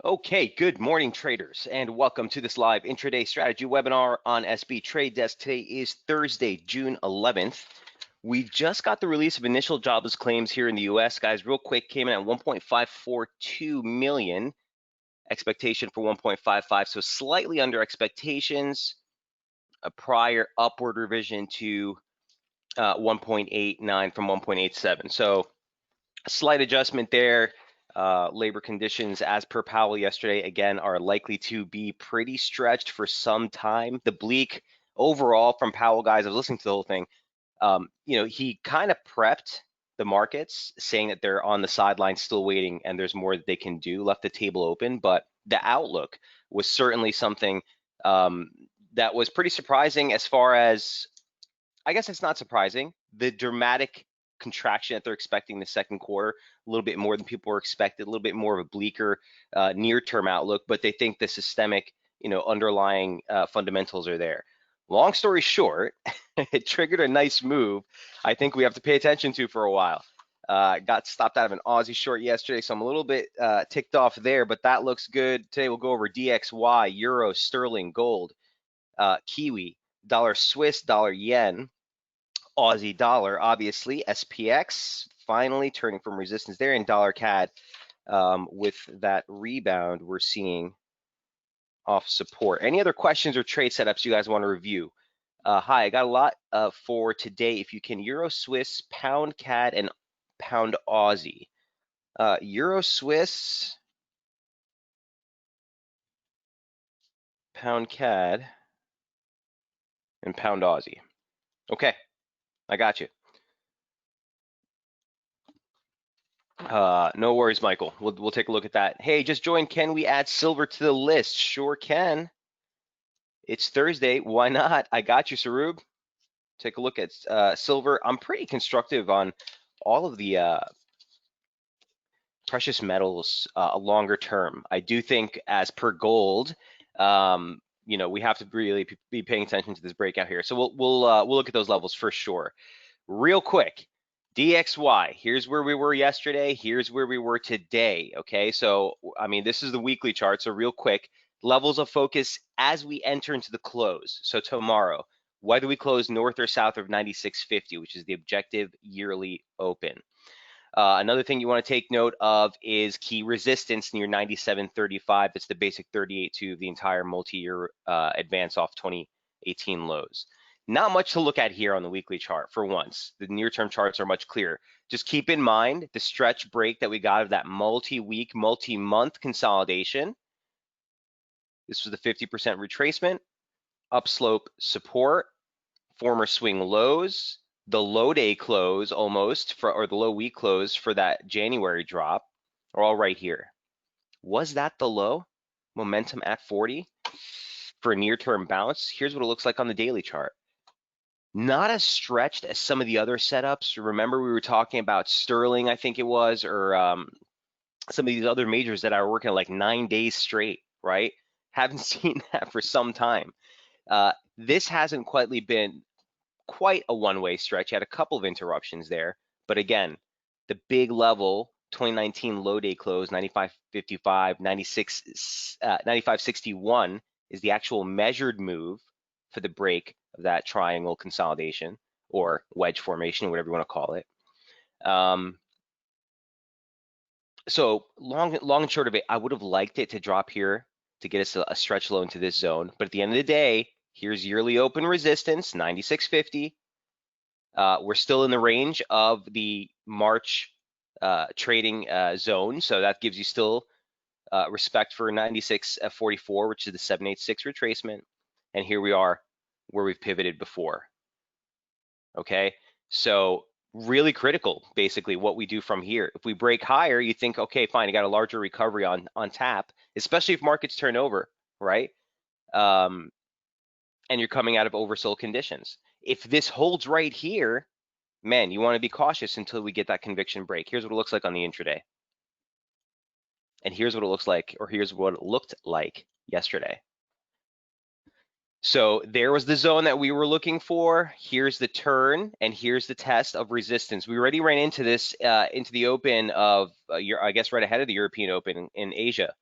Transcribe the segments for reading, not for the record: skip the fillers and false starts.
Okay, good morning, traders, and welcome to this live intraday strategy webinar on SB Trade Desk. Today is Thursday, June 11th. We just got the release of initial jobless claims here in the US, guys. Real quick, came in at 1.542 million. Expectation for 1.55, so slightly under expectations. A prior upward revision to 1.89 from 1.87. So a slight adjustment there. Labor conditions, as per Powell yesterday, again, are likely to be pretty stretched for some time. The bleak overall from Powell, guys, I was listening to the whole thing. He kind of prepped the markets, saying that they're on the sidelines still waiting and there's more that they can do, left the table open. But the outlook was certainly something that was pretty surprising as far as, I guess it's not surprising. The dramatic contraction that they're expecting in the second quarter, a little bit more than people were expected, a little bit more of a bleaker near-term outlook, but they think the systemic, underlying fundamentals are there. Long story short, it triggered a nice move I think we have to pay attention to for a while. Got stopped out of an Aussie short yesterday, so I'm a little bit ticked off there, but that looks good. Today we'll go over DXY, Euro, Sterling, Gold, Kiwi, Dollar Swiss, Dollar Yen, Aussie dollar, obviously, SPX finally turning from resistance there, and dollar CAD with that rebound we're seeing off support. Any other questions or trade setups you guys want to review? Hi, I got a lot for today. If you can, Euro Swiss, Pound CAD, and Pound Aussie. Euro Swiss, Pound CAD, and Pound Aussie. Okay, I got you. No worries, Michael. We'll take a look at that. Hey, just joined. Can we add silver to the list? Sure can. It's Thursday. Why not? I got you, Sarub. Take a look at silver. I'm pretty constructive on all of the precious metals longer term. I do think, as per gold, we have to really be paying attention to this breakout here. So we'll look at those levels for sure. Real quick, DXY, here's where we were yesterday, here's where we were today, okay? So, I mean, this is the weekly chart, so real quick, levels of focus as we enter into the close. So tomorrow, whether we close north or south of 96.50, which is the objective yearly open. Another thing you want to take note of is key resistance near 97.35. It's the basic 38.2 of the entire multi-year advance off 2018 lows. Not much to look at here on the weekly chart for once. The near-term charts are much clearer. Just keep in mind the stretch break that we got of that multi-week, multi-month consolidation. This was the 50% retracement, upslope support, former swing lows, the low day close almost, or the low week close for that January drop are all right here. Was that the low? Momentum at 40 for a near-term bounce. Here's what it looks like on the daily chart. Not as stretched as some of the other setups. Remember, we were talking about Sterling, I think it was, or some of these other majors that are working like 9 days straight, right? Haven't seen that for some time. This hasn't been quite a one-way stretch. You had a couple of interruptions there, but again, the big level 2019 low day close 95.55, 95.61 is the actual measured move for the break of that triangle consolidation or wedge formation, whatever you want to call it. So long and short of it, I would have liked it to drop here to get us a stretch low into this zone, but at the end of the day, here's yearly open resistance 96.50. We're still in the range of the March trading zone, so that gives you still respect for 96.44, which is the 786 retracement. And here we are where we've pivoted before. Okay, so really critical, basically, what we do from here. If we break higher, you think, okay, fine, you got a larger recovery on tap, especially if markets turn over, right? And you're coming out of oversold conditions. If this holds right here, man, you want to be cautious until we get that conviction break. Here's what it looks like on the intraday. And here's what it looks like, or here's what it looked like yesterday. So there was the zone that we were looking for. Here's the turn, and here's the test of resistance. We already ran into this, into the open of, I guess, right ahead of the European Open in Asia.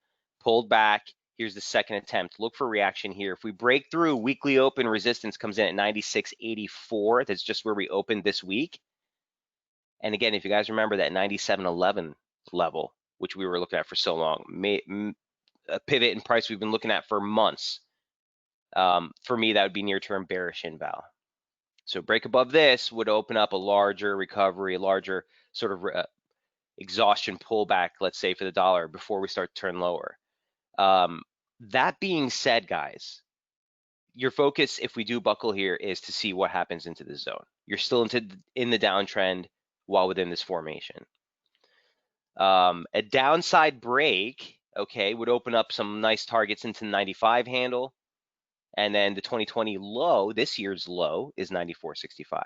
pulled back. Here's the second attempt. Look for reaction here. If we break through, weekly open resistance comes in at 96.84. That's just where we opened this week. And again, if you guys remember that 97.11 level, which we were looking at for so long, a pivot in price we've been looking at for months. For me, that would be near-term bearish inval. So break above this would open up a larger recovery, a larger sort of exhaustion pullback, let's say, for the dollar before we start to turn lower. That being said, guys, your focus, if we do buckle here, is to see what happens into the zone. You're still in the downtrend while within this formation. A downside break, okay, would open up some nice targets into 95 handle. And then the 2020 low, this year's low, is 94.65.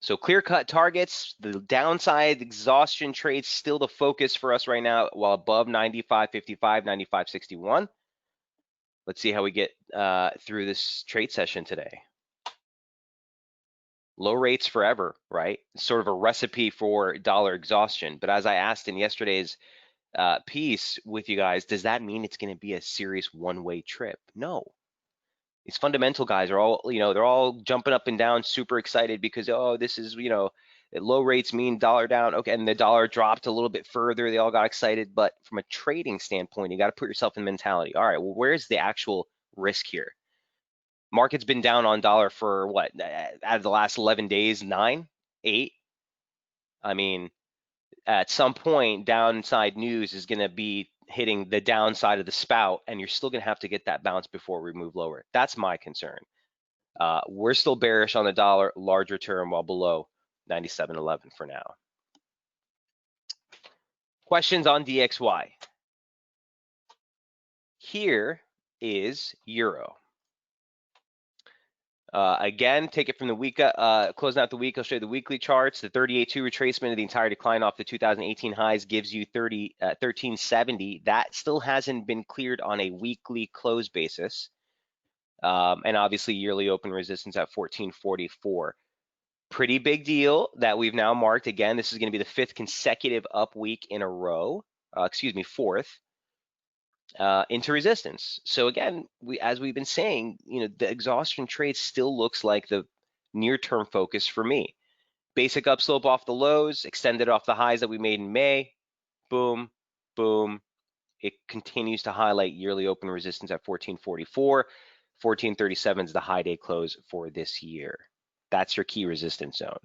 So clear-cut targets, the downside exhaustion trades still the focus for us right now, while above 95.55, 95.61. Let's see how we get through this trade session today. Low rates forever, right? Sort of a recipe for dollar exhaustion. But as I asked in yesterday's piece with you guys, does that mean it's going to be a serious one-way trip? No. These fundamental guys are all, they're all jumping up and down, super excited because, oh, this is, low rates mean dollar down. Okay, and the dollar dropped a little bit further. They all got excited. But from a trading standpoint, you got to put yourself in mentality. All right, well, where's the actual risk here? Market's been down on dollar for what? Out of the last 11 days, 9, 8? I mean, at some point, downside news is going to be hitting the downside of the spout, and you're still going to have to get that bounce before we move lower. That's my concern. We're still bearish on the dollar, larger term, while below 97.11 for now. Questions on DXY? Here is euro. Again, take it from the week, closing out the week, I'll show you the weekly charts. The 38.2 retracement of the entire decline off the 2018 highs gives you 1370. That still hasn't been cleared on a weekly close basis. And obviously yearly open resistance at 1444. Pretty big deal that we've now marked. Again, this is going to be the 5th consecutive up week in a row. Fourth. Into resistance. So again, as we've been saying, the exhaustion trade still looks like the near-term focus for me. Basic upslope off the lows, extended off the highs that we made in May. Boom, boom. It continues to highlight yearly open resistance at 1444. 1437 is the high day close for this year. That's your key resistance zone.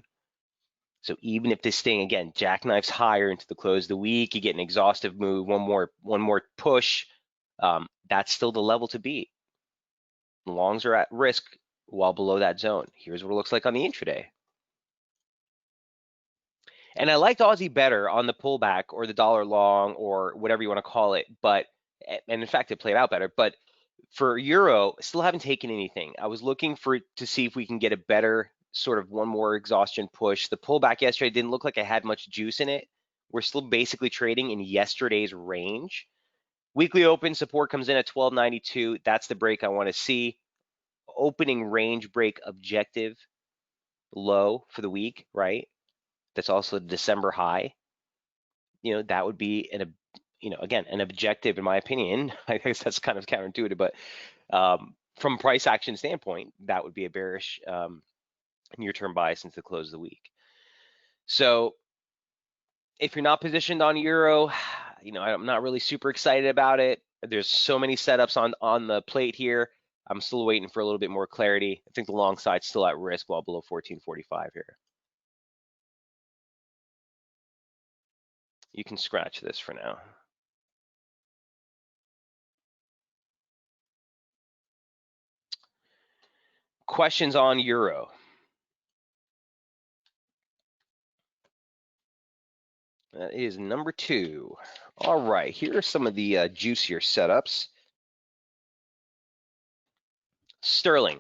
So even if this thing, again, jackknifes higher into the close of the week, you get an exhaustive move, one more push, that's still the level to beat. Longs are at risk while below that zone. Here's what it looks like on the intraday. And I liked Aussie better on the pullback or the dollar long or whatever you want to call it, and in fact, it played out better. But for euro, still haven't taken anything. I was looking to see if we can get a better sort of one more exhaustion push. The pullback yesterday didn't look like it had much juice in it. We're still basically trading in yesterday's range. Weekly open support comes in at 1292. That's the break I want to see. Opening range break objective low for the week, right? That's also the December high. That would be again, an objective in my opinion. I guess that's kind of counterintuitive, but from price action standpoint, that would be a bearish near-term buy since the close of the week. So if you're not positioned on euro, I'm not really super excited about it. There's so many setups on the plate here. I'm still waiting for a little bit more clarity. I think the long side's still at risk while below 1445 here. You can scratch this for now. Questions on euro? That is number 2. All right, here are some of the juicier setups. Sterling.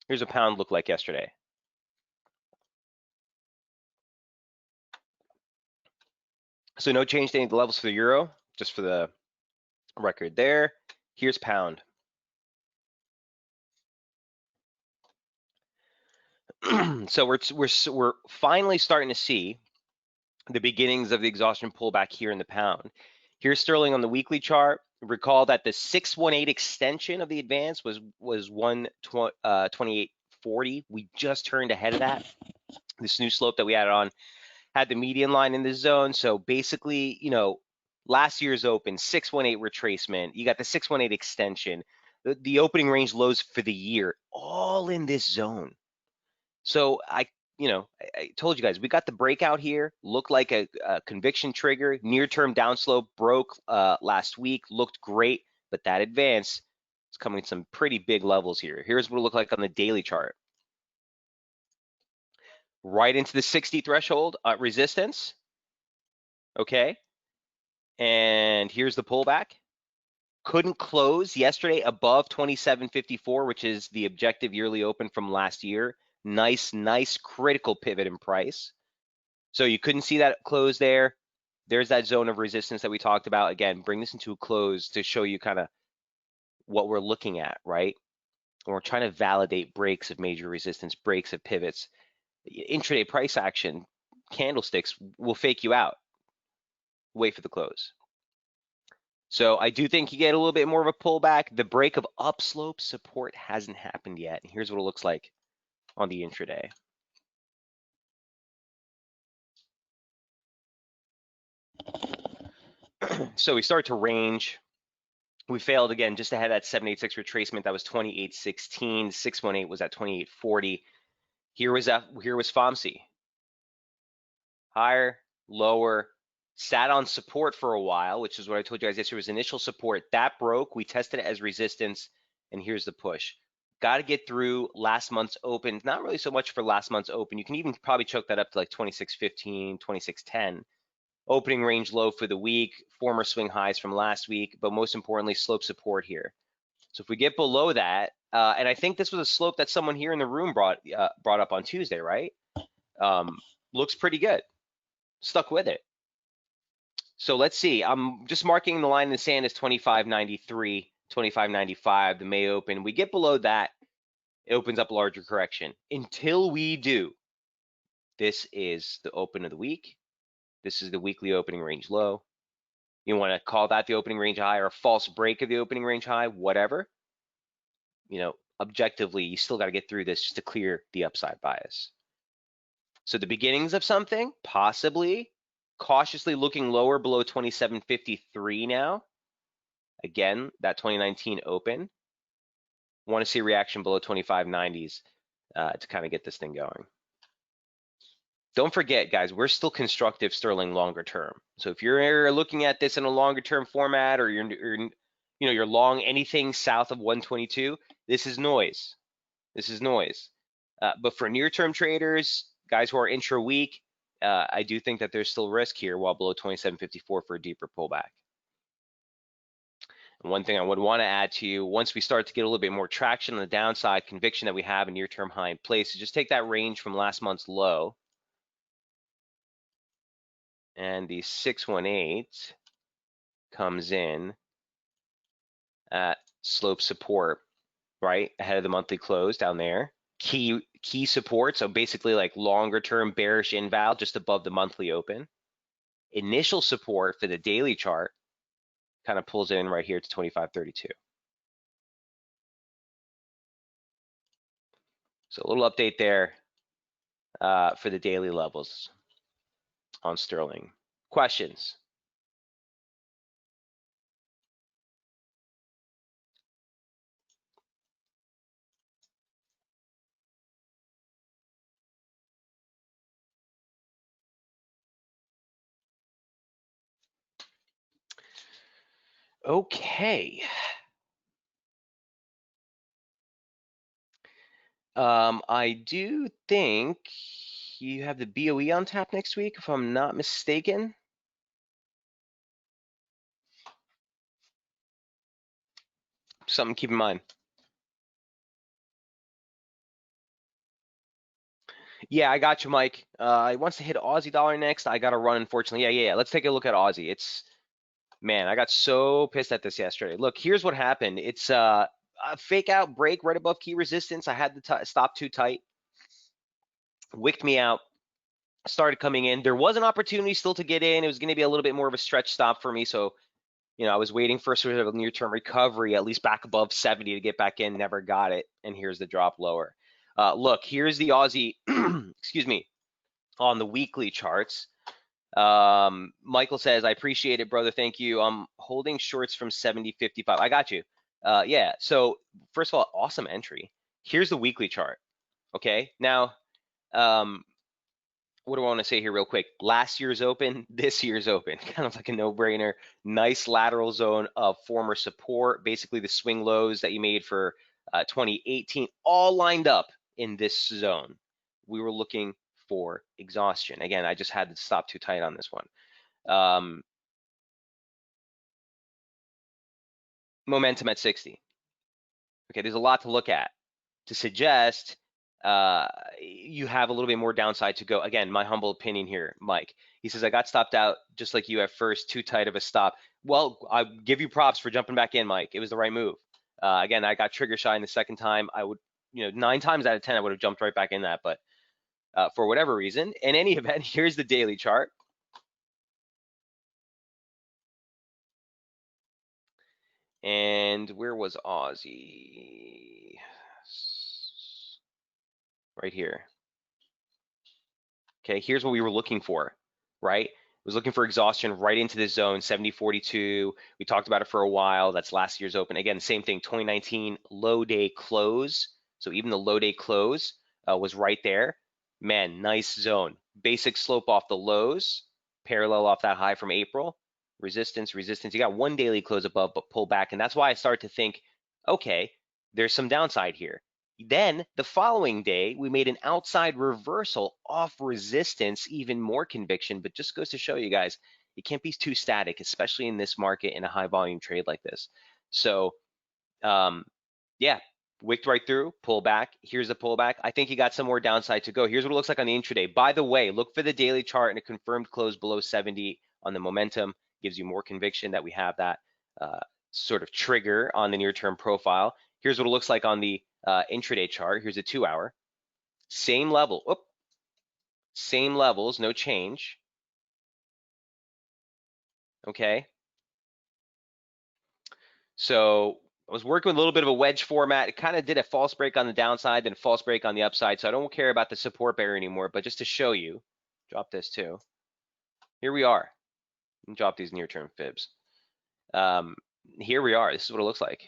Here's a pound look like yesterday. So no change to any of the levels for the euro, just for the record there. Here's pound. So we're finally starting to see the beginnings of the exhaustion pullback here in the pound. Here's sterling on the weekly chart. Recall that the 618 extension of the advance was 128.40. We just turned ahead of that. This new slope that we added on had the median line in the zone. So basically, you know, last year's open 618 retracement. You got the 618 extension, the opening range lows for the year, all in this zone. So I told you guys, we got the breakout here, looked like a conviction trigger, near-term downslope broke last week, looked great, but that advance is coming at some pretty big levels here. Here's what it looked like on the daily chart. Right into the 60 threshold resistance, okay? And here's the pullback. Couldn't close yesterday above 27.54, which is the objective yearly open from last year. Nice critical pivot in price. So you couldn't see that close there. There's that zone of resistance that we talked about. Again, bring this into a close to show you kind of what we're looking at, right? And we're trying to validate breaks of major resistance, breaks of pivots. Intraday price action, candlesticks will fake you out. Wait for the close. So I do think you get a little bit more of a pullback. The break of upslope support hasn't happened yet. And here's what it looks like on the intraday. So we start to range. We failed again, just ahead that 786 retracement. That was 28.16. 618 was at 28.40. Here was FOMC. Higher, lower, sat on support for a while, which is what I told you guys yesterday was initial support. That broke. We tested it as resistance, and here's the push. Got to get through last month's open. Not really so much for last month's open. You can even probably choke that up to like 26.15, 26.10. Opening range low for the week, former swing highs from last week, but most importantly, slope support here. So if we get below that, and I think this was a slope that someone here in the room brought up on Tuesday, right? Looks pretty good. Stuck with it. So let's see. I'm just marking the line in the sand as 25.93, 25.95, the May open. We get below that, it opens up a larger correction. Until we do, this is the open of the week. This is the weekly opening range low. You want to call that the opening range high or a false break of the opening range high, whatever. You know, objectively, you still got to get through this just to clear the upside bias. So the beginnings of something, possibly, cautiously looking lower below 27.53 now. Again, that 2019 open. Want to see a reaction below 25.90s to kind of get this thing going. Don't forget, guys, we're still constructive sterling longer term. So if you're looking at this in a longer term format, or you're long anything south of 122, this is noise. This is noise. But for near term traders, guys who are intra week, I do think that there's still risk here while below 27.54 for a deeper pullback. And one thing I would want to add to you, once we start to get a little bit more traction on the downside, conviction that we have a near term high in place, is just take that range from last month's low. And the 618 comes in at slope support, right ahead of the monthly close down there. Key support, so basically like longer term bearish inval just above the monthly open. Initial support for the daily chart kind of pulls in right here to 25.32. So a little update there for the daily levels on sterling. Questions? Okay. I do think you have the BOE on tap next week, if I'm not mistaken. Something to keep in mind. Yeah, I got you, Mike. He wants to hit Aussie dollar next. I got to run, unfortunately. Yeah. Let's take a look at Aussie. Man, I got so pissed at this yesterday. Look, here's what happened. It's a fake out break right above key resistance. I had the stop too tight. Wicked me out. Started coming in. There was an opportunity still to get in. It was going to be a little bit more of a stretch stop for me. So I was waiting for sort of a near-term recovery, at least back above 70 to get back in, never got it, and here's the drop lower. Look, here's the Aussie, excuse me, on the weekly charts. Michael says, I appreciate it, brother. Thank you. I'm holding shorts from 70.55. I got you. Yeah. So first of all, awesome entry. Here's the weekly chart. Okay. Now, what do I want to say here real quick? Last year's open, this year's open, kind of like a no-brainer. Nice lateral zone of former support, basically the swing lows that you made for 2018, all lined up in this zone. We were looking for exhaustion. Again, I just had to stop too tight on this one. Momentum at 60. Okay, there's a lot to look at to suggest you have a little bit more downside to go. Again, my humble opinion here, Mike. He says, I got stopped out just like you at first, too tight of a stop. Well, I give you props for jumping back in, Mike. It was the right move. Again, I got trigger shy in the second time. I would, 9 times out of 10, I would have jumped right back in that. But for whatever reason, in any event, here's the daily chart. And where was Aussie? Right here. Okay, here's what we were looking for, right? Was looking for exhaustion right into this zone, 70.42. We talked about it for a while. That's last year's open. Again, same thing, 2019 low day close. So even the low day close was right there. Man, nice zone. Basic slope off the lows, parallel off that high from April. Resistance, resistance. You got one daily close above, but pull back. And that's why I start to think, okay, there's some downside here. Then the following day, we made an outside reversal off resistance, even more conviction, but just goes to show you guys, you can't be too static, especially in this market in a high volume trade like this. So yeah, wicked right through, pull back. Here's the pullback. I think you got some more downside to go. Here's what it looks like on the intraday. By the way, look for the daily chart and a confirmed close below 70 on the momentum. Gives you more conviction that we have that sort of trigger on the near-term profile. Here's what it looks like on the intraday chart. Here's a 2-hour. Same level. Oop. Same levels, no change. Okay. So I was working with a little bit of a wedge format. It kind of did a false break on the downside, then a false break on the upside. So I don't care about the support barrier anymore, but just to show you, drop this too. Here we are. Drop these near-term fibs. Here we are. This is what it looks like.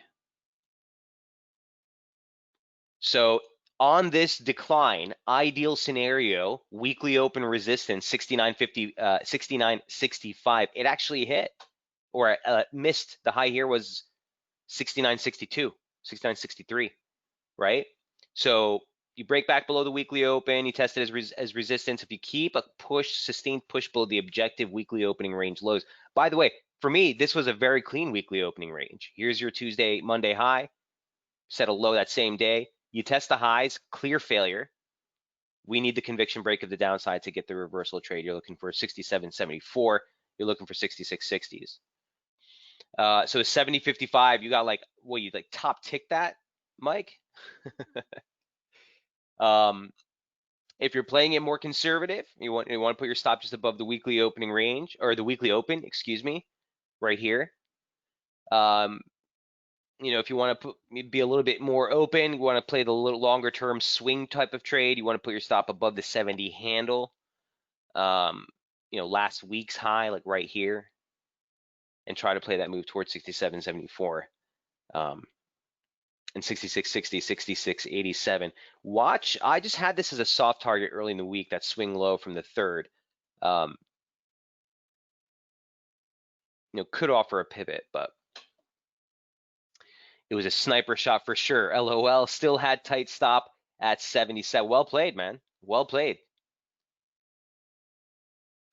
So on this decline, ideal scenario, weekly open resistance, 69.50, 69.65. It actually hit or missed. The high here was 69.62, 69.63, right? So you break back below the weekly open, you test it as resistance. If you keep a push, sustained push below the objective weekly opening range lows. By the way, for me, this was a very clean weekly opening range. Here's your Tuesday, Monday high, set a low that same day. You test the highs, clear failure. We need the conviction break of the downside to get the reversal trade. You're looking for 67.74. You're looking for 66.60s. So 70.55, you got like, what, you like top tick that, Mike? If you're playing it more conservative, you want to put your stop just above the weekly opening range, or the weekly open, excuse me, right here. If you want to be a little bit more open, you want to play the little longer term swing type of trade, you want to put your stop above the 70 handle. Last week's high, like right here, and try to play that move towards 67.74. And 66.60, 66.87. Watch, I just had this as a soft target early in the week, that swing low from the third. Could offer a pivot, but it was a sniper shot for sure. LOL, still had tight stop at 77. Well played, man. Well played.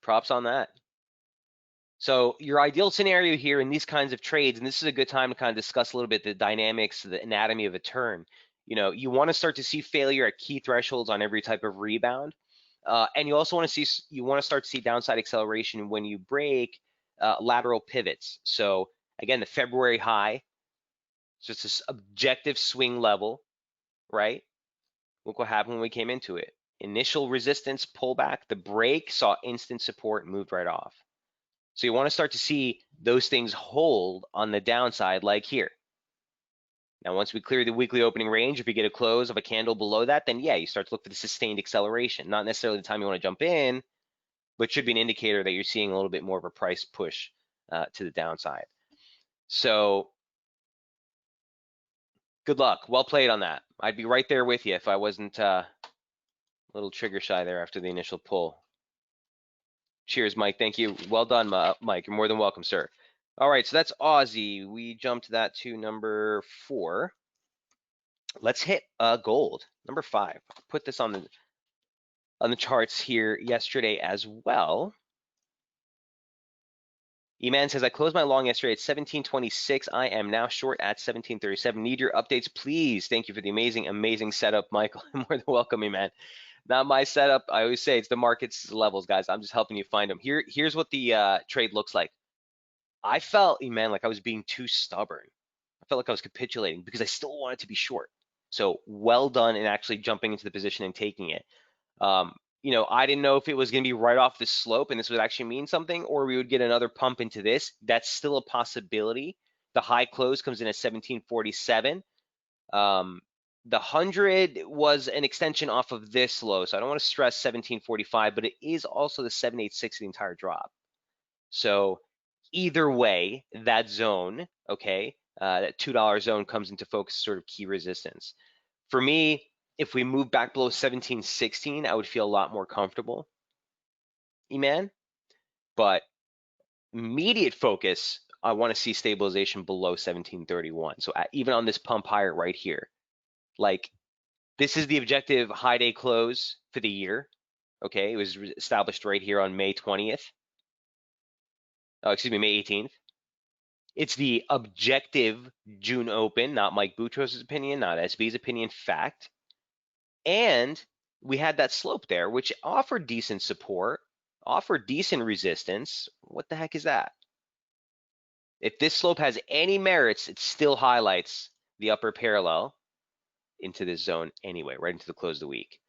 Props on that. So your ideal scenario here in these kinds of trades, and this is a good time to kind of discuss a little bit the dynamics, the anatomy of a turn. You want to start to see failure at key thresholds on every type of rebound. And you also want to start to see downside acceleration when you break lateral pivots. So again, the February high, just this objective swing level, right? Look what happened when we came into it. Initial resistance pullback, the break saw instant support, moved right off. So you want to start to see those things hold on the downside like here. Now, once we clear the weekly opening range, if we get a close of a candle below that, then yeah, you start to look for the sustained acceleration. Not necessarily the time you want to jump in, but should be an indicator that you're seeing a little bit more of a price push to the downside. So good luck. Well played on that. I'd be right there with you if I wasn't a little trigger shy there after the initial pull. Cheers, Mike. Thank you. Well done, Mike. You're more than welcome, sir. All right, so that's Aussie. We jumped that to number 4. Let's hit gold, number 5. Put this on the charts here yesterday as well. Eman says, I closed my long yesterday at 1726. I am now short at 1737. Need your updates, please. Thank you for the amazing setup, Michael. More than welcome, Eman. Not my setup. I always say it's the market's levels, guys. I'm just helping you find them. Here's what the trade looks like. I felt, Eman, like I was being too stubborn. I felt like I was capitulating because I still wanted to be short. So well done in actually jumping into the position and taking it. I didn't know if it was going to be right off the slope and this would actually mean something, or we would get another pump into this. That's still a possibility. The high close comes in at 1747. The 100 was an extension off of this low, so I don't want to stress 1745, but it is also the 786 of the entire drop. So either way, that zone, okay, that $2 zone comes into focus, sort of key resistance. For me, if we move back below 1716, I would feel a lot more comfortable, Eman. But immediate focus, I want to see stabilization below 1731. So even on this pump higher right here, like this is the objective high day close for the year. Okay, it was established right here on May 20th. Oh, excuse me, May 18th. It's the objective June open, not Mike Boutros' opinion, not SB's opinion, fact. And we had that slope there, which offered decent support, offered decent resistance. What the heck is that? If this slope has any merits, it still highlights the upper parallel into this zone anyway, right into the close of the week.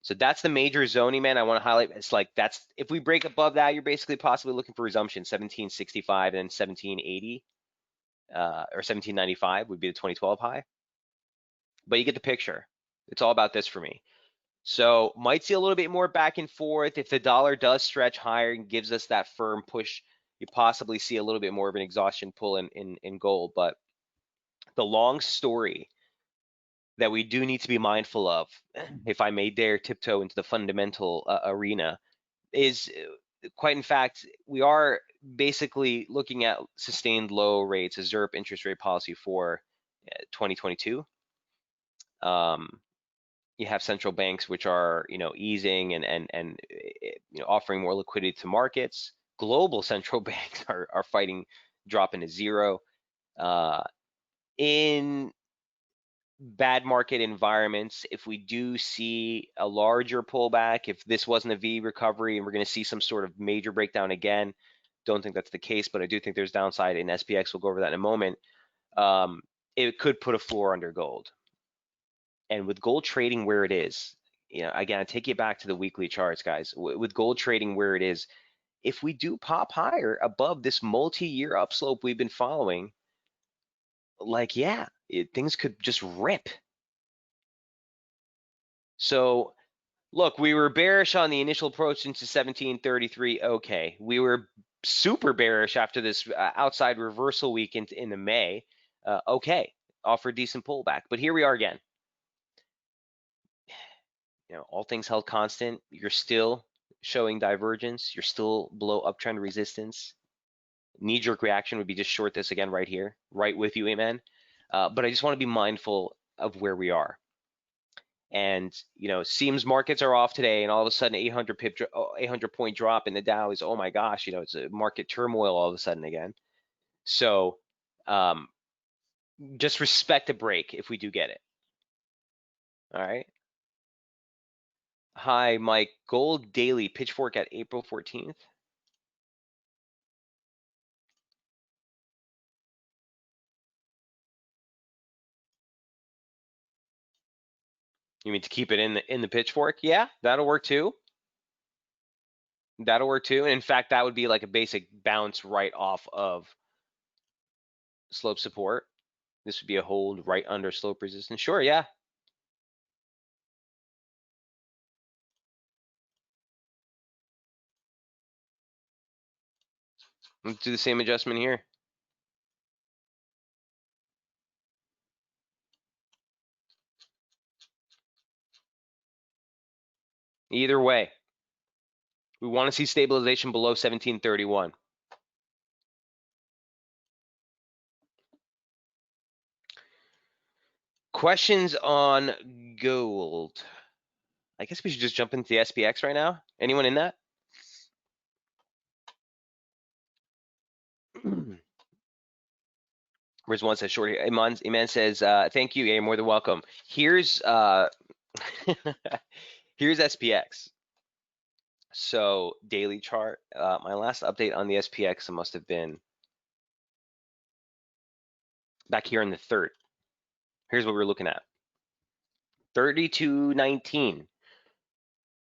So that's the major zoning, man. I want to highlight. It's like that's if we break above that, you're basically possibly looking for resumption. 1765 and 1780 or 1795 would be the 2012 high. But you get the picture. It's all about this for me. So might see a little bit more back and forth. If the dollar does stretch higher and gives us that firm push, you possibly see a little bit more of an exhaustion pull in gold. But the long story that we do need to be mindful of, if I may dare tiptoe into the fundamental arena, is quite in fact, we are basically looking at sustained low rates, a ZIRP interest rate policy for 2022. You have central banks which are easing and offering more liquidity to markets. Global central banks are fighting drop into zero. In bad market environments, if we do see a larger pullback, if this wasn't a V recovery and we're going to see some sort of major breakdown again, don't think that's the case, but I do think there's downside in SPX. We'll go over that in a moment. It could put a floor under gold. And with gold trading where it is, again, I take you back to the weekly charts, guys. With gold trading where it is, if we do pop higher above this multi-year upslope we've been following, like, yeah, things could just rip. So, look, we were bearish on the initial approach into 1733. Okay, we were super bearish after this outside reversal week in the May. Okay, offered decent pullback, but here we are again. All things held constant, you're still showing divergence. You're still below uptrend resistance. Knee-jerk reaction would be just short this again right here, right with you, amen. But I just want to be mindful of where we are. And seems markets are off today, and all of a sudden 800 point drop in the Dow is, oh my gosh, it's a market turmoil all of a sudden again. So just respect a break if we do get it. All right. Hi, Mike. Gold daily pitchfork at April 14th. You mean to keep it in the pitchfork? Yeah, that'll work too. That'll work too. And in fact, that would be like a basic bounce right off of slope support. This would be a hold right under slope resistance. Sure, yeah. Let's do the same adjustment here. Either way, we want to see stabilization below 1731. Questions on gold? I guess we should just jump into the SPX right now. Anyone in that? Where's one says short here? Iman says, thank you. Yeah, you're more than welcome. Here's here's SPX. So daily chart. My last update on the SPX must have been back here in the third. Here's what we're looking at. 32.19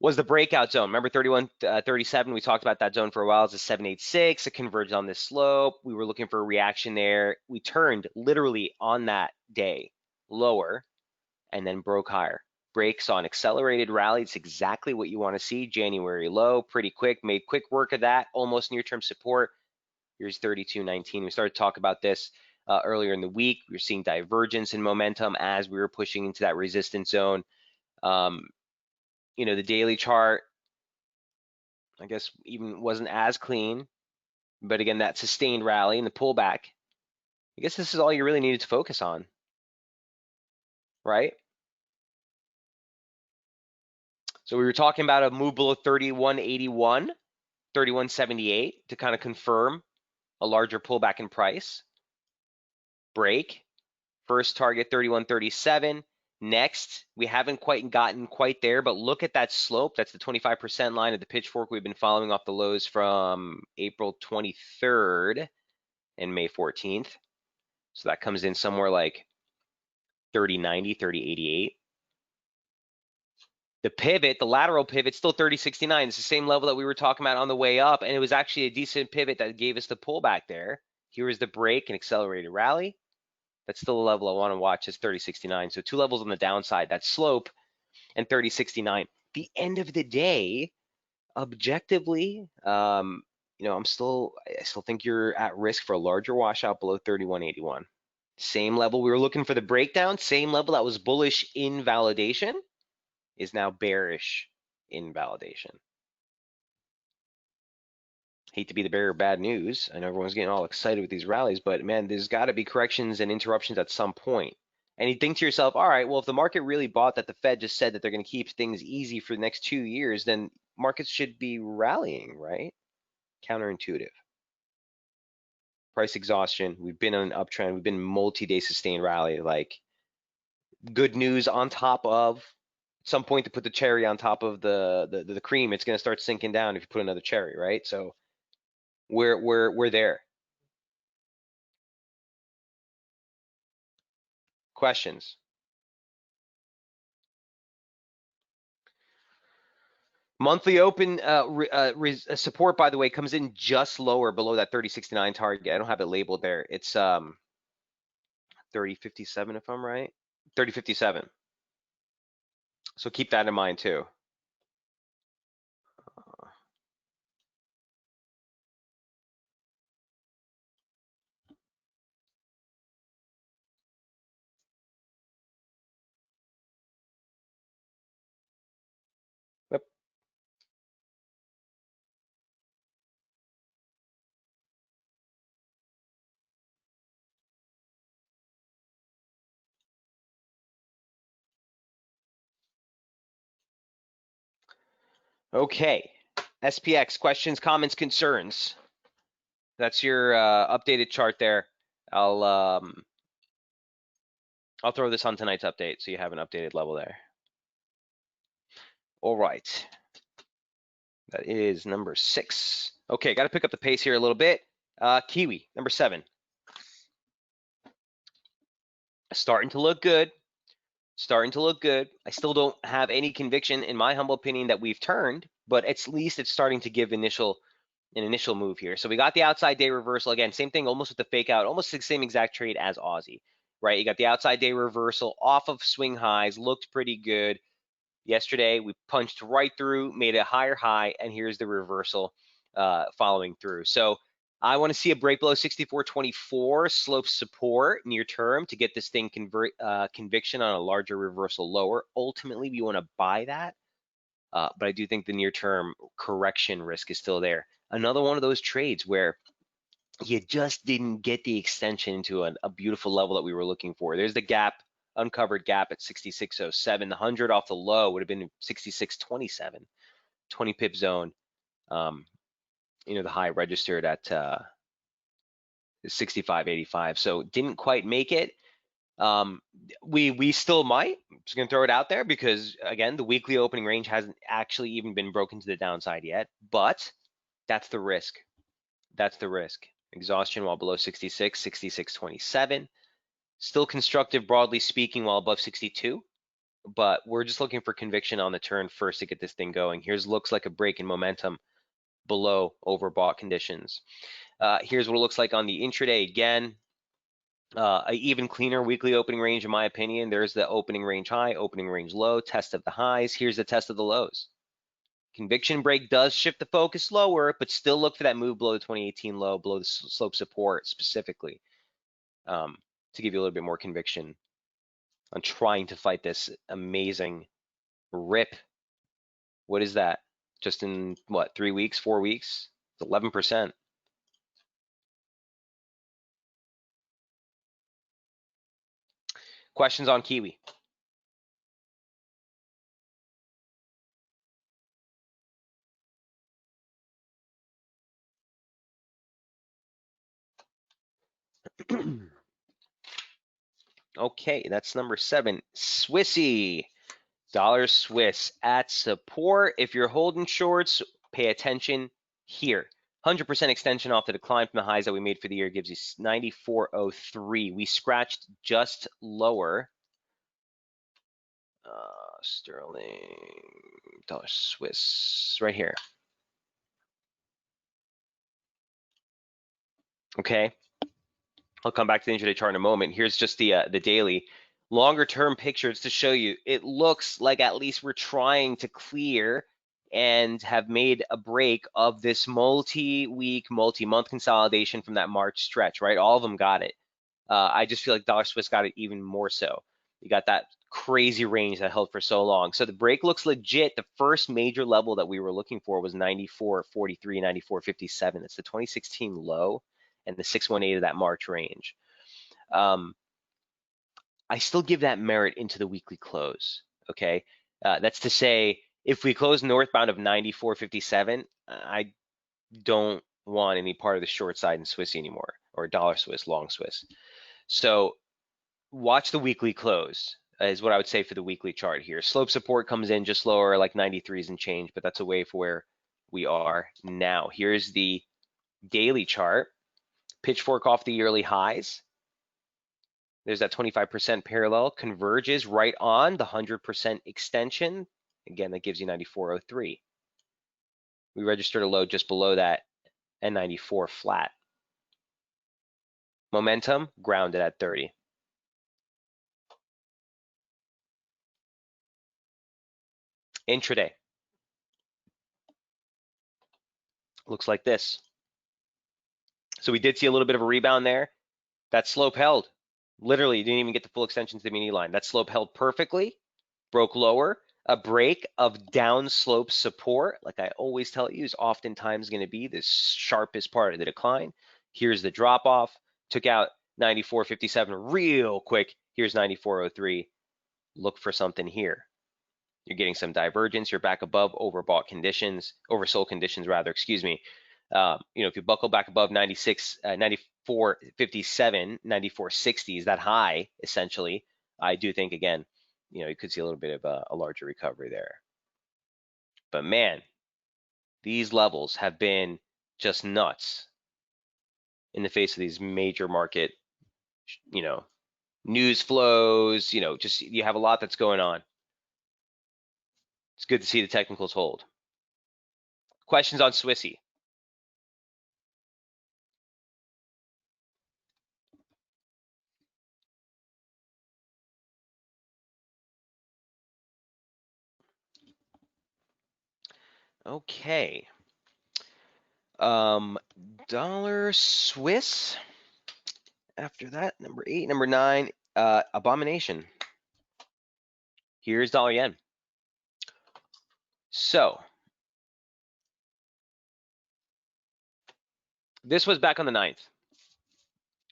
was the breakout zone. Remember 31.37? We talked about that zone for a while. It's a 786. It converged on this slope. We were looking for a reaction there. We turned literally on that day lower and then broke higher. Breaks on accelerated rally. It's exactly what you want to see. January low, pretty quick. Made quick work of that. Almost near-term support. Here's 32.19. We started to talk about this earlier in the week. We were seeing divergence in momentum as we were pushing into that resistance zone. You know, the daily chart, I guess, even wasn't as clean. But again, that sustained rally and the pullback, I guess this is all you really needed to focus on, right? So we were talking about a move below 31.81, 31.78 to kind of confirm a larger pullback in price. Break. First target 31.37. Next, we haven't quite gotten there, but look at that slope. That's the 25% line of the pitchfork we've been following off the lows from April 23rd and May 14th. So that comes in somewhere like 30.90, 30.88. The pivot, the lateral pivot, still 30.69. It's the same level that we were talking about on the way up, and it was actually a decent pivot that gave us the pullback there. Here is the break and accelerated rally. That's still a level I want to watch, is 30.69. So 2 levels on the downside, that slope and 30.69. The end of the day, objectively, you know, I still think you're at risk for a larger washout below 31.81. Same level we were looking for the breakdown, same level that was bullish in validation is now bearish in validation. Hate to be the bearer of bad news. I know everyone's getting all excited with these rallies, but man, there's got to be corrections and interruptions at some point. And you think to yourself, all right, well, if the market really bought that the Fed just said that they're going to keep things easy for the next 2 years, then markets should be rallying, right? Counterintuitive. Price exhaustion. We've been on an uptrend. We've been multi-day sustained rally. Like, good news on top of, at some point to put the cherry on top of the cream, it's going to start sinking down if you put another cherry, right? So we're there. Questions? Monthly open support, by the way, comes in just lower below that 30.69 target. I don't have it labeled there. It's 30.57 if I'm right. 30.57. So keep that in mind too. Yep. Okay. SPX questions, comments, concerns. That's your updated chart there. I'll throw this on tonight's update so you have an updated level there. All right. That is number 6. Okay, got to pick up the pace here a little bit. Kiwi, number 7. Starting to look good. Starting to look good. I still don't have any conviction, in my humble opinion, that we've turned, but at least it's starting to give an initial move here. So we got the outside day reversal again, same thing, almost with the fake out, almost the same exact trade as Aussie, right? You got the outside day reversal off of swing highs, looked pretty good. Yesterday, we punched right through, made a higher high, and here's the reversal following through. So I want to see a break below 64.24 slope support near term to get this thing conviction on a larger reversal lower. Ultimately, we want to buy that, but I do think the near term correction risk is still there. Another one of those trades where you just didn't get the extension into a beautiful level that we were looking for. There's the gap, uncovered gap at 66.07. The 100 off the low would have been 66.27, 20 pip zone. The high registered at 65.85, so didn't quite make it. We still might. I'm just gonna throw it out there because again, the weekly opening range hasn't actually even been broken to the downside yet, but that's the risk. That's the risk. Exhaustion while below 66, 66.27. Still constructive, broadly speaking, while above 62. But we're just looking for conviction on the turn first to get this thing going. Here's looks like a break in momentum below overbought conditions. Here's what it looks like on the intraday again. An even cleaner weekly opening range, in my opinion. There's the opening range high, opening range low, test of the highs. Here's the test of the lows. Conviction break does shift the focus lower, but still look for that move below the 2018 low, below the slope support specifically, to give you a little bit more conviction on trying to fight this amazing rip. What is that? Just in what, 3 weeks, 4 weeks? It's 11%. Questions on Kiwi? Okay, that's number 7. Swissy. Dollar Swiss at support. If you're holding shorts, pay attention here. 100% extension off the decline from the highs that we made for the year gives you 94.03. We scratched just lower. Sterling, dollar Swiss, right here. Okay, I'll come back to the intraday chart in a moment. Here's just the daily. Longer term pictures to show you. It looks like at least we're trying to clear and have made a break of this multi-week, multi-month consolidation from that March stretch, right? All of them got it. I just feel like dollar Swiss got it even more so. You got that crazy range that held for so long. So the break looks legit. The first major level that we were looking for was 94.43, 94.57. It's the 2016 low and the 618 of that March range. I still give that merit into the weekly close, okay? That's to say, if we close northbound of 94.57, I don't want any part of the short side in Swiss anymore, or dollar Swiss, long Swiss. So watch the weekly close is what I would say for the weekly chart here. Slope support comes in just lower, like 93s and change, but that's away from where we are now. Here's the daily chart. Pitchfork off the yearly highs. There's that 25% parallel, converges right on the 100% extension. Again, that gives you 94.03. We registered a low just below that and 94 flat. Momentum grounded at 30. Intraday looks like this. So we did see a little bit of a rebound there. That slope held. Literally, you didn't even get the full extension to the mini line. That slope held perfectly, broke lower. A break of downslope support, like I always tell you, is oftentimes going to be the sharpest part of the decline. Here's the drop off. Took out 94.57 real quick. Here's 94.03. Look for something here. You're getting some divergence. You're back above overbought conditions, oversold conditions rather, excuse me. If you buckle back above 96, 94.57, 94.60 is that high, essentially. I do think, again, you could see a little bit of a larger recovery there. But man, these levels have been just nuts in the face of these major market, news flows, just you have a lot that's going on. It's good to see the technicals hold. Questions on Swissy? Okay. Dollar Swiss. After that, number 8, number 9, Abomination. Here's dollar yen. So this was back on the 9th.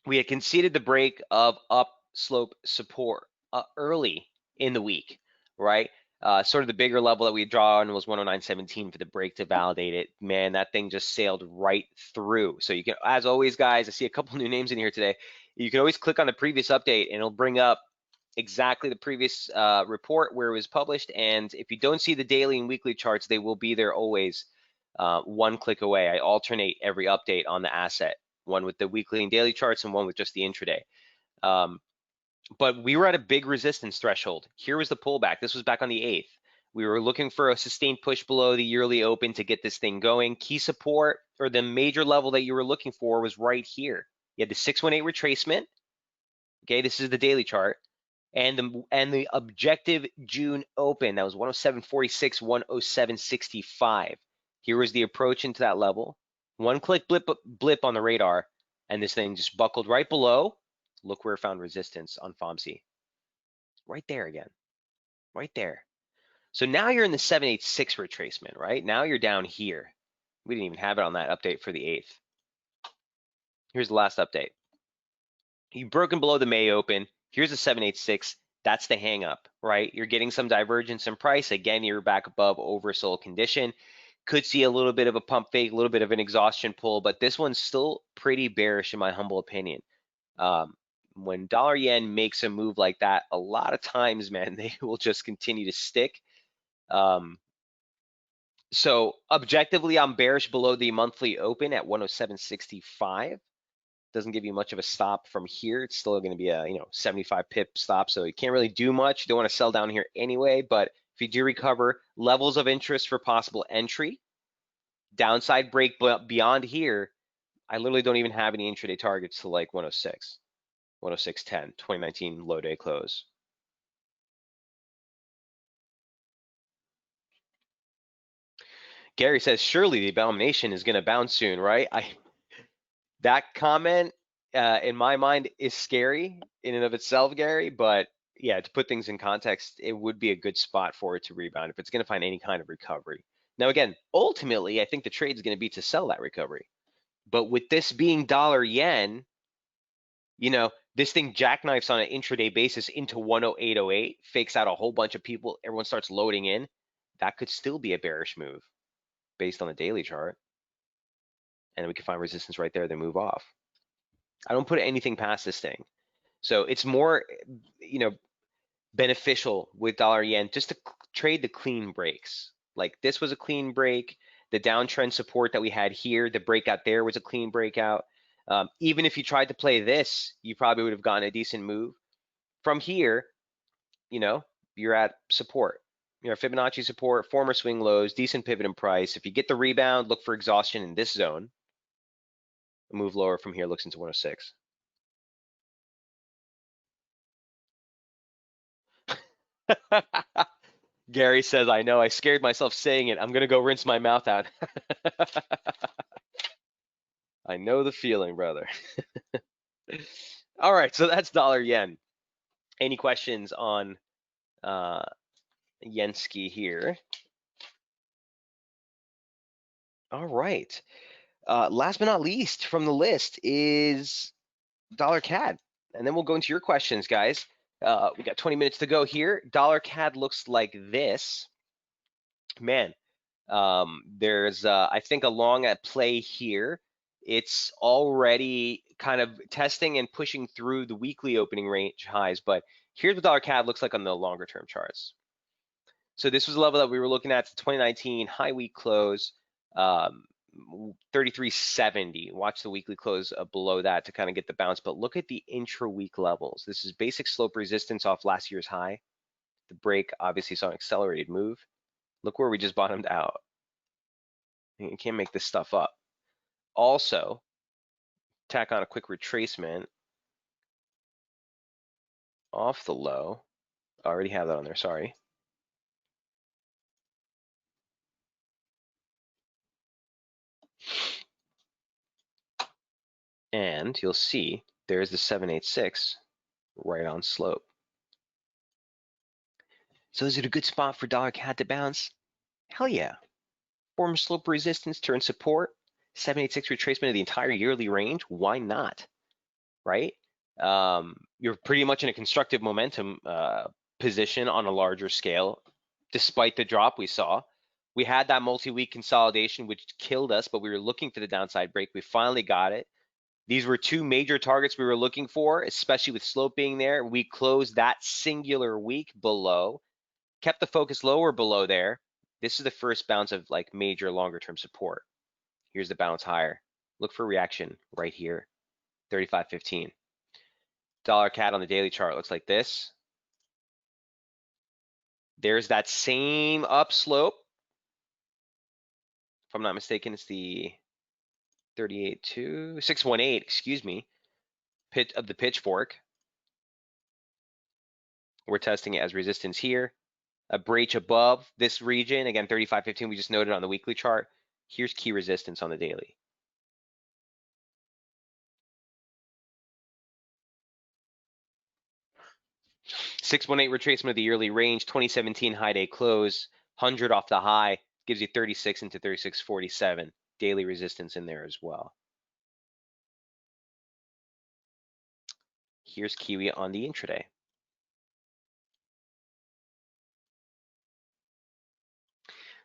We had conceded the break of upslope support early in the week, right? Sort of the bigger level that we had drawn was 109.17 for the break to validate it. Man, that thing just sailed right through. So you can, as always, guys, I see a couple new names in here today. You can always click on the previous update and it'll bring up exactly the previous report where it was published. And if you don't see the daily and weekly charts, they will be there always, one click away. I alternate every update on the asset, one with the weekly and daily charts and one with just the intraday. But we were at a big resistance threshold. Here was the pullback. This was back on the 8th. We were looking for a sustained push below the yearly open to get this thing going. Key support, or the major level that you were looking for, was right here. You had the 618 retracement. Okay, this is the daily chart. And the objective June open, that was 107.46, 107.65. Here was the approach into that level. One click blip on the radar, and this thing just buckled right below. Look where it found resistance on FOMC. Right there again, right there. So now you're in the 786 retracement, right? Now you're down here. We didn't even have it on that update for the 8th. Here's the last update. You've broken below the May open. Here's the 786. That's the hang up, right? You're getting some divergence in price. Again, you're back above oversold condition. Could see a little bit of a pump fake, a little bit of an exhaustion pull, but this one's still pretty bearish in my humble opinion. When dollar yen makes a move like that, a lot of times, man, they will just continue to stick. So objectively, I'm bearish below the monthly open at 107.65. Doesn't give you much of a stop from here. It's still going to be a 75 pip stop, so you can't really do much. You don't want to sell down here anyway, but if you do recover, levels of interest for possible entry, downside break beyond here, I literally don't even have any intraday targets to like 106, 106.10, 2019 low day close. Gary says, surely the abomination is going to bounce soon, right? That comment, in my mind, is scary in and of itself, Gary, but yeah, to put things in context, it would be a good spot for it to rebound if it's going to find any kind of recovery. Now, again, ultimately, I think the trade is going to be to sell that recovery. But with this being dollar yen, this thing jackknifes on an intraday basis into 108.08, fakes out a whole bunch of people, everyone starts loading in. That could still be a bearish move based on the daily chart. And we can find resistance right there, then move off. I don't put anything past this thing. So it's more, beneficial with dollar yen just to trade the clean breaks. Like this was a clean break. The downtrend support that we had here, the breakout there was a clean breakout. Even if you tried to play this, you probably would have gotten a decent move. From here, you're at support. Fibonacci support, former swing lows, decent pivot in price. If you get the rebound, look for exhaustion in this zone. A move lower from here looks into 106. Gary says, I know, I scared myself saying it. I'm going to go rinse my mouth out. I know the feeling, brother. All right, so that's dollar yen. Any questions on Yenski here? All right. Last but not least from the list is dollar CAD. And then we'll go into your questions, guys. We got 20 minutes to go here. Dollar CAD looks like this. Man, there's, I think, a long at play here. It's already kind of testing and pushing through the weekly opening range highs, but here's what dollar CAD looks like on the longer term charts. So this was a level that we were looking at, the 2019 high week close, 33.70. Watch the weekly close below that to kind of get the bounce, but look at the intra-week levels. This is basic slope resistance off last year's high. The break obviously saw an accelerated move. Look where we just bottomed out. You can't make this stuff up. Also, tack on a quick retracement off the low. I already have that on there, sorry. And you'll see there's the 786 right on slope. So is it a good spot for dollar CAD to bounce? Hell yeah. Form slope resistance, turn support, 786 retracement of the entire yearly range. Why not? Right? You're pretty much in a constructive momentum position on a larger scale, despite the drop we saw. We had that multi-week consolidation, which killed us, but we were looking for the downside break. We finally got it. These were two major targets we were looking for, especially with slope being there. We closed that singular week below, kept the focus lower below there. This is the first bounce of like major longer term support. Here's the bounce higher. Look for reaction right here, 35.15. Dollar CAD on the daily chart looks like this. There's that same upslope. If I'm not mistaken, it's the 38.2, 618, excuse me, pitch of the pitchfork. We're testing it as resistance here. A breach above this region, again, 35.15, we just noted on the weekly chart. Here's key resistance on the daily. $618 retracement of the yearly range, 2017 high day close, 100 off the high, gives you 36 into 36.47. Daily resistance in there as well. Here's Kiwi on the intraday.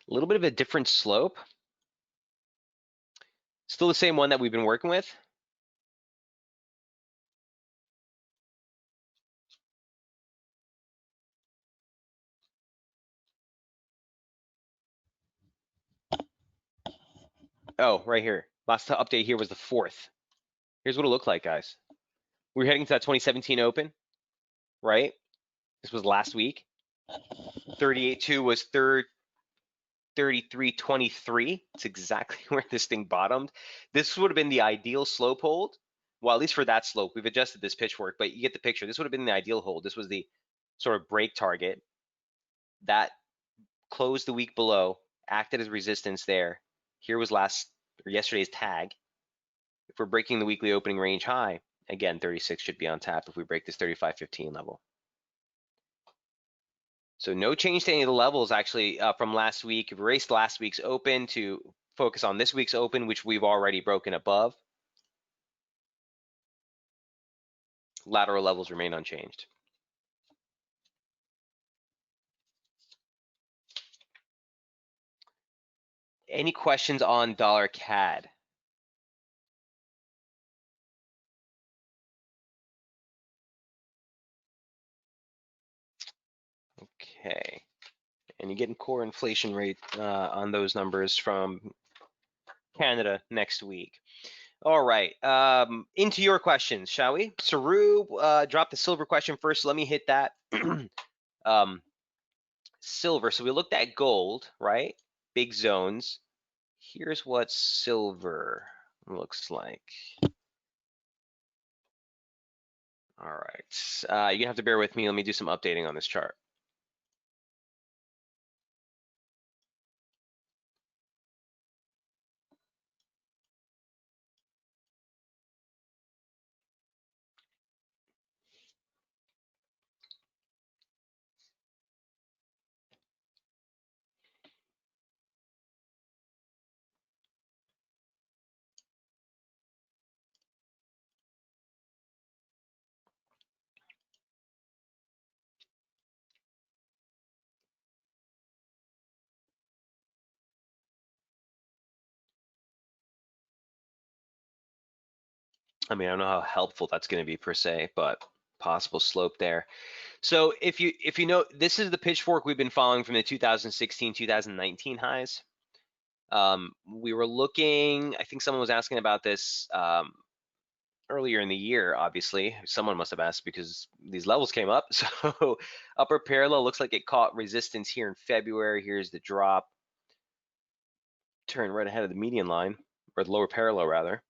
A little bit of a different slope. Still the same one that we've been working with. Oh, right here. Last update here was the 4th. Here's what it looked like, guys. We were heading to that 2017 Open, right? This was last week. 38.2 was third, 33.23. It's exactly where this thing bottomed. This would have been the ideal slope hold. Well, at least for that slope, we've adjusted this pitchfork, but you get the picture. This would have been the ideal hold. This was the sort of break target that closed the week below, acted as resistance there. Here was yesterday's tag. If we're breaking the weekly opening range high, again, 36 should be on tap if we break this 35.15 level. So no change to any of the levels actually from last week. We've erased last week's open to focus on this week's open, which we've already broken above. Lateral levels remain unchanged. Any questions on dollar CAD? Okay. And you're getting core inflation rate on those numbers from Canada next week. All right, into your questions, shall we? Saru dropped the silver question first, so let me hit that. Silver, so we looked at gold, right? Big zones. Here's what silver looks like. All right, you have to bear with me. Let me do some updating on this chart. I mean, I don't know how helpful that's going to be per se, but possible slope there. So if you know, this is the pitchfork we've been following from the 2016, 2019 highs. We were looking, I think someone was asking about this earlier in the year, obviously. Someone must have asked because these levels came up. So upper parallel looks like it caught resistance here in February. Here's the drop. turn right ahead of the median line, or the lower parallel rather.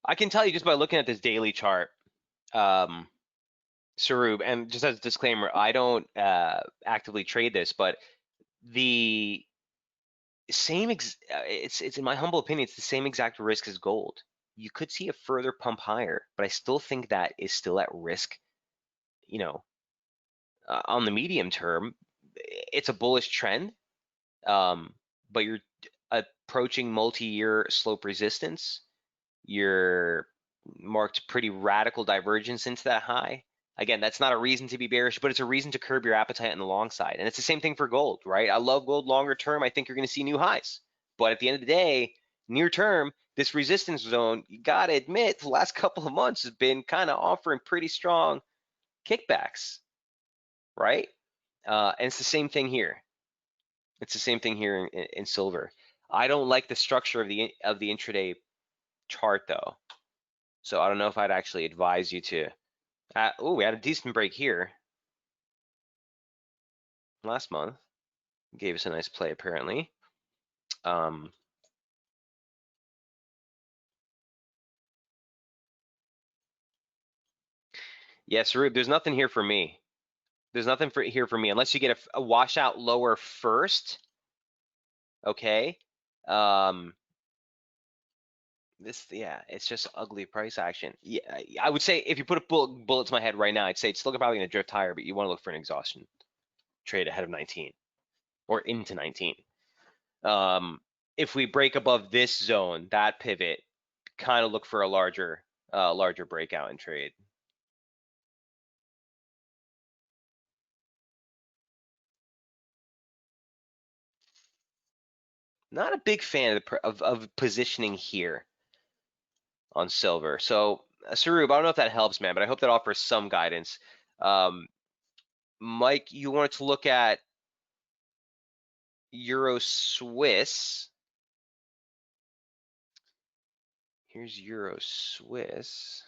I can tell you just by looking at this daily chart, um, Sarub, and just as a disclaimer, I don't actively trade this, but the it's in my humble opinion, it's the same exact risk as gold. You could see a further pump higher, but I still think that is still at risk, you know, on the medium term. It's a bullish trend, um, but you're approaching multi-year slope resistance. You're marked pretty radical divergence into that high. Again, that's not a reason to be bearish, but it's a reason to curb your appetite on the long side. And it's the same thing for gold, right? I love gold longer term. I think you're going to see new highs. But at the end of the day, near term, this resistance zone, you got to admit, the last couple of months has been kind of offering pretty strong kickbacks, right? And it's the same thing here. It's the same thing here in silver. I don't like the structure of the intraday chart though. So I don't know if I'd actually advise you to. Oh, we had a decent break here last month. Gave us a nice play apparently. Yes, Rube, there's nothing here for me. There's nothing here for me unless you get a washout lower first. Okay. Yeah, it's just ugly price action. Yeah, I would say if you put a bullet to my head right now, I'd say it's still probably going to drift higher, but you want to look for an exhaustion trade ahead of 19 or into 19. If we break above this zone, that pivot, kind of look for a larger breakout and trade. Not a big fan of positioning here on silver. So, Sarub, I don't know if that helps, man, but I hope that offers some guidance. Mike, you wanted to look at Euro Swiss. Here's Euro Swiss.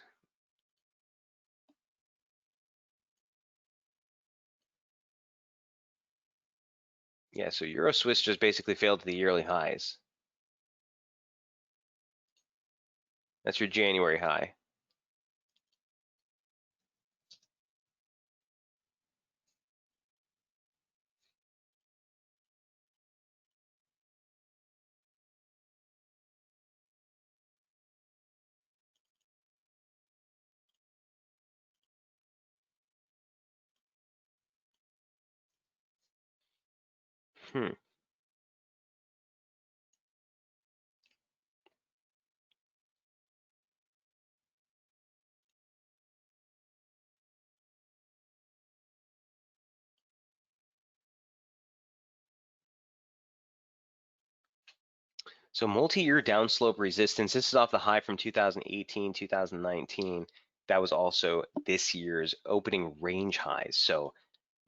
Yeah, so Euro Swiss just basically failed to the yearly highs. That's your January high. Hmm. So multi-year downslope resistance. This is off the high from 2018, 2019. That was also this year's opening range highs. So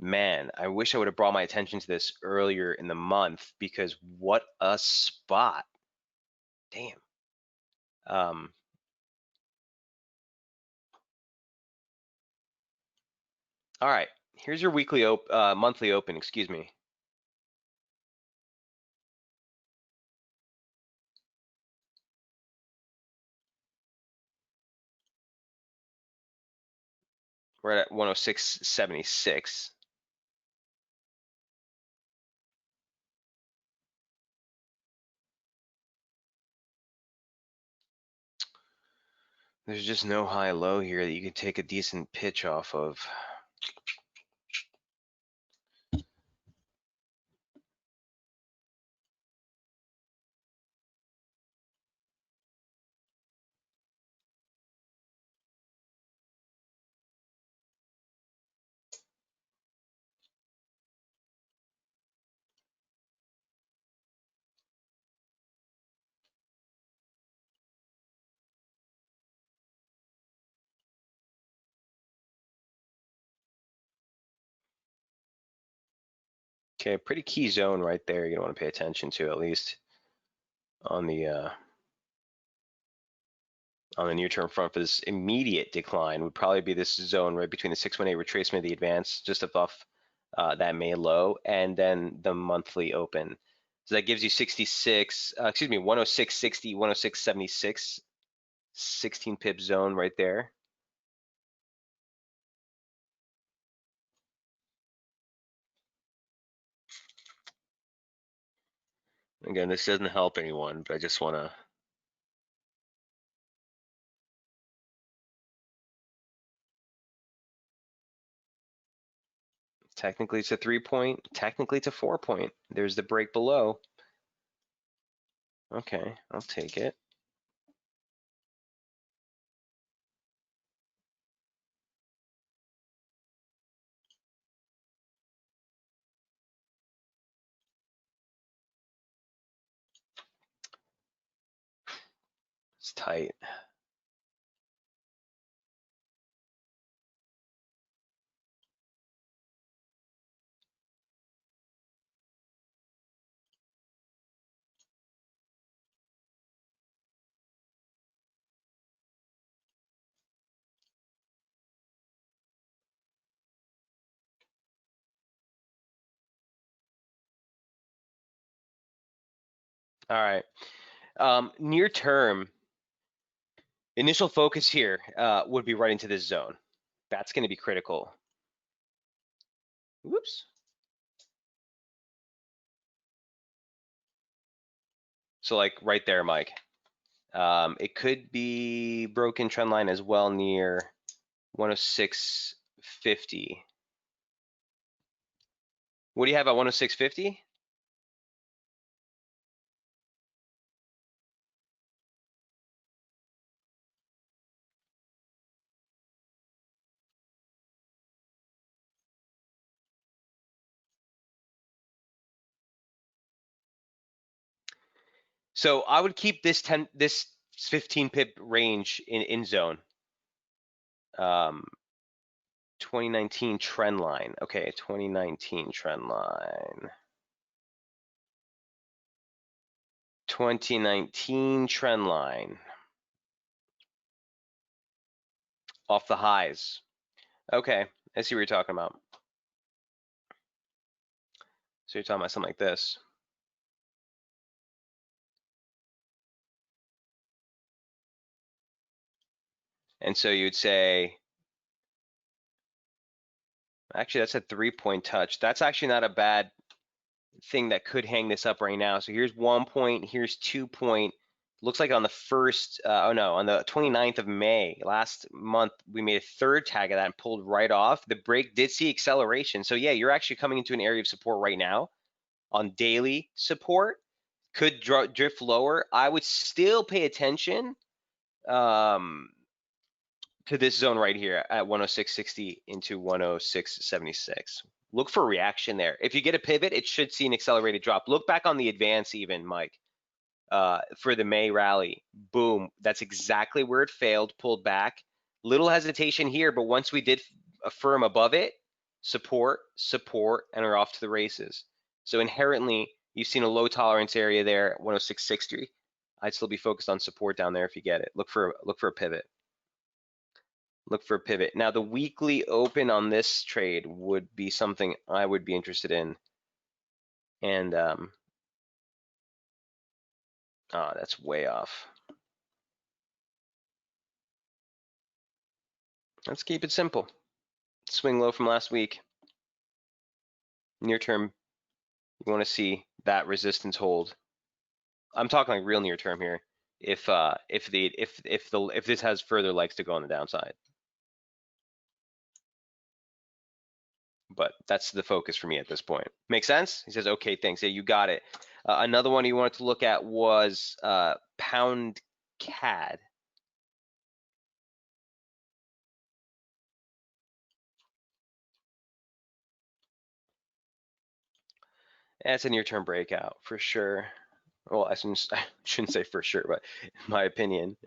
man, I wish I would have brought my attention to this earlier in the month because what a spot. Damn. All right, here's your monthly open, excuse me. We're at 106.76. There's just no high low here that you can take a decent pitch off of. Okay, pretty key zone right there. You don't want to pay attention to, at least on the near-term front for this immediate decline would probably be this zone right between the 618 retracement of the advance, just above that May low, and then the monthly open. So that gives you 66, excuse me, 106.60, 106.76, 16 pip zone right there. Again, this doesn't help anyone, but I just want to. Technically, it's a 3-point. Technically, it's a 4-point. There's the break below. Okay, I'll take it. It's tight. All right. Near term, initial focus here would be right into this zone. That's going to be critical. Whoops. So like right there, Mike. It could be broken trend line as well near 106.50. What do you have at 106.50? So I would keep this 15 pip range in zone. 2019 trend line. Okay, 2019 trend line. 2019 trend line. Off the highs. Okay, I see what you're talking about. So you're talking about something like this. And so you'd say, actually, that's a 3-point touch. That's actually not a bad thing that could hang this up right now. So here's 1 point, here's 2 point. Looks like on the first, oh no, on the 29th of May, last month, we made a third tag of that and pulled right off. The break did see acceleration. So yeah, you're actually coming into an area of support right now on daily support. Could drift lower. I would still pay attention to this zone right here at 106.60 into 106.76. Look for reaction there. If you get a pivot, it should see an accelerated drop. Look back on the advance even, Mike, for the May rally. Boom, that's exactly where it failed, pulled back. Little hesitation here, but once we did affirm above it, support, support, and are off to the races. So inherently, you've seen a low tolerance area there at 106.60. I'd still be focused on support down there if you get it. Look for a pivot. Look for a pivot. Now the weekly open on this trade would be something I would be interested in. And that's way off. Let's keep it simple. Swing low from last week. Near term, you want to see that resistance hold. I'm talking like real near term here. If this has further legs to go on the downside. But that's the focus for me at this point. Make sense? He says, okay, thanks. Yeah, you got it. Another one he wanted to look at was pound CAD. That's a near-term breakout for sure. Well, I shouldn't say for sure, but in my opinion,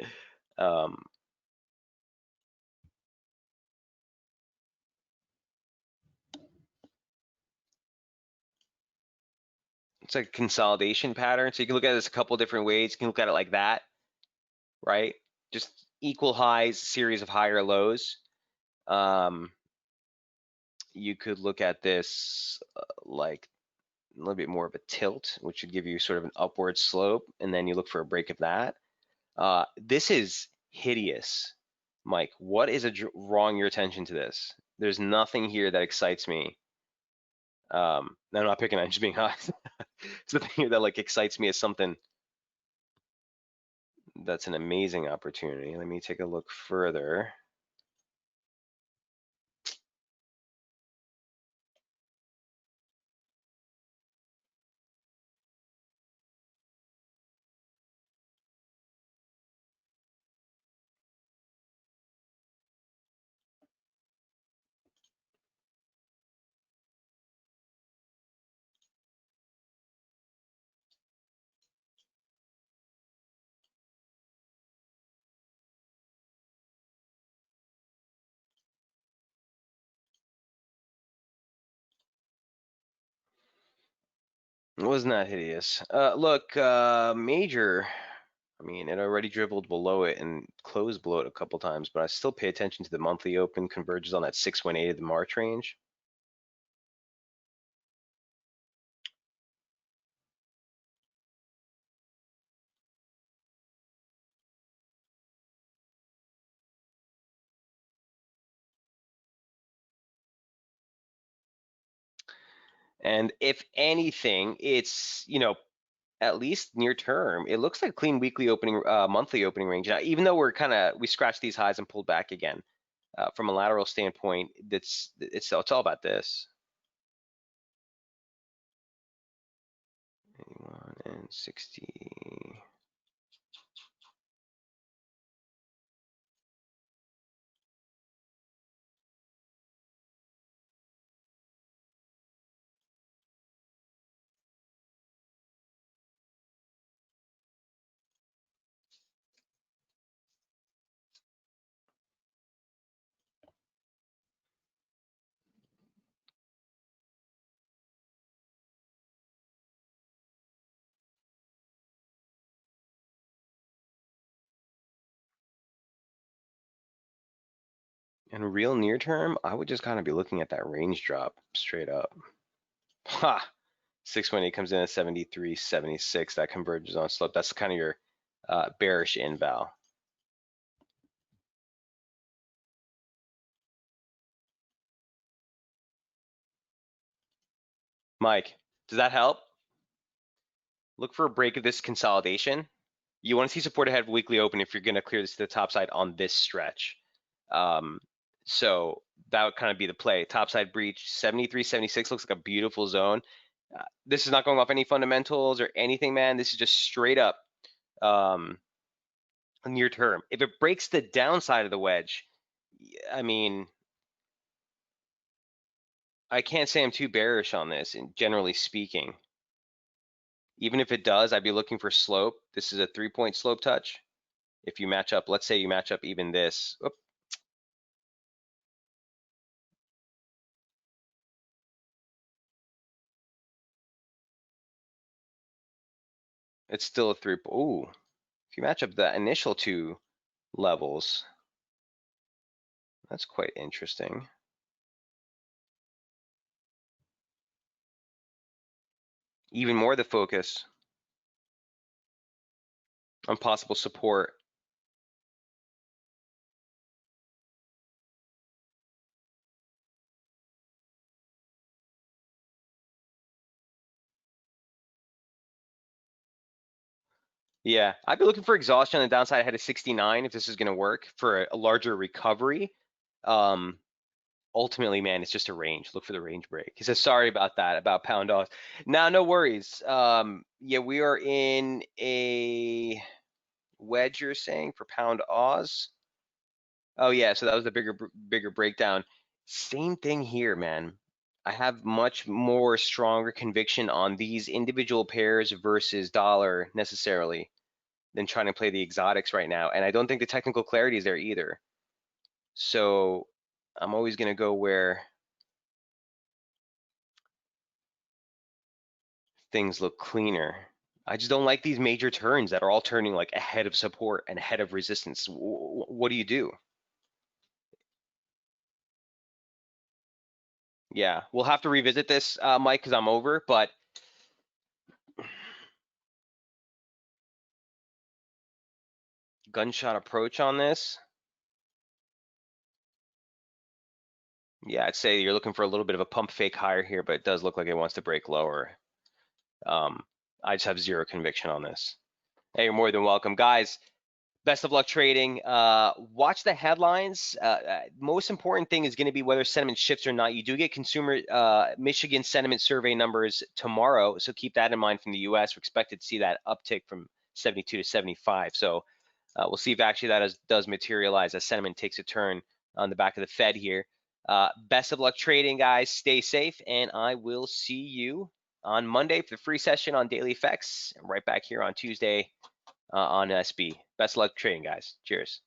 It's a consolidation pattern. So you can look at this a couple different ways. You can look at it like that, right? Just equal highs, series of higher lows. You could look at this like a little bit more of a tilt, which would give you sort of an upward slope, and then you look for a break of that. This is hideous, Mike. What is drawing your attention to this? There's nothing here that excites me. I'm not picking on, just being honest. It's the thing here that like excites me as something that's an amazing opportunity. Let me take a look further. Wasn't that hideous? Look, major. I mean, it already dribbled below it and closed below it a couple times, but I still pay attention to the monthly open converges on that 618 of the March range. And if anything, it's, at least near term, it looks like clean weekly opening, monthly opening range. Now, even though we scratched these highs and pulled back again, from a lateral standpoint, it's all about this. 81 and 60. And real near term, I would just kind of be looking at that range drop straight up. Ha! 618 comes in at 73.76. That converges on slope. That's kind of your bearish inval. Mike, does that help? Look for a break of this consolidation. You want to see support ahead of weekly open if you're going to clear this to the top side on this stretch. So that would kind of be the play. Topside breach, 73.76 looks like a beautiful zone. This is not going off any fundamentals or anything, man. This is just straight up near term. If it breaks the downside of the wedge, I mean, I can't say I'm too bearish on this, and generally speaking. Even if it does, I'd be looking for slope. This is a 3-point slope touch. If you match up, let's say you match up even this. Oop. It's still a 3. Ooh, if you match up the initial two levels, that's quite interesting. Even more the focus on possible support. Yeah, I'd be looking for exhaustion on the downside ahead of 69 if this is going to work for a larger recovery. Ultimately, man, it's just a range. Look for the range break. He says, sorry about that, about pound Oz. Nah, no worries. Yeah, we are in a wedge, you're saying, for pound Oz. Oh yeah, so that was the bigger breakdown. Same thing here, man. I have much more stronger conviction on these individual pairs versus dollar necessarily than trying to play the exotics right now. And I don't think the technical clarity is there either. So I'm always going to go where things look cleaner. I just don't like these major turns that are all turning like ahead of support and ahead of resistance. What do you do? Yeah, we'll have to revisit this, Mike, because I'm over, but gunshot approach on this. Yeah, I'd say you're looking for a little bit of a pump fake higher here, but it does look like it wants to break lower. I just have zero conviction on this. Hey, you're more than welcome. Guys, best of luck trading. Watch the headlines. Most important thing is going to be whether sentiment shifts or not. You do get consumer Michigan sentiment survey numbers tomorrow, so keep that in mind from the U.S. We're expected to see that uptick from 72 to 75. So we'll see if actually that does materialize as sentiment takes a turn on the back of the Fed here. Best of luck trading, guys. Stay safe, and I will see you on Monday for the free session on Daily Effects, and right back here on Tuesday on SB. Best of luck trading, guys. Cheers.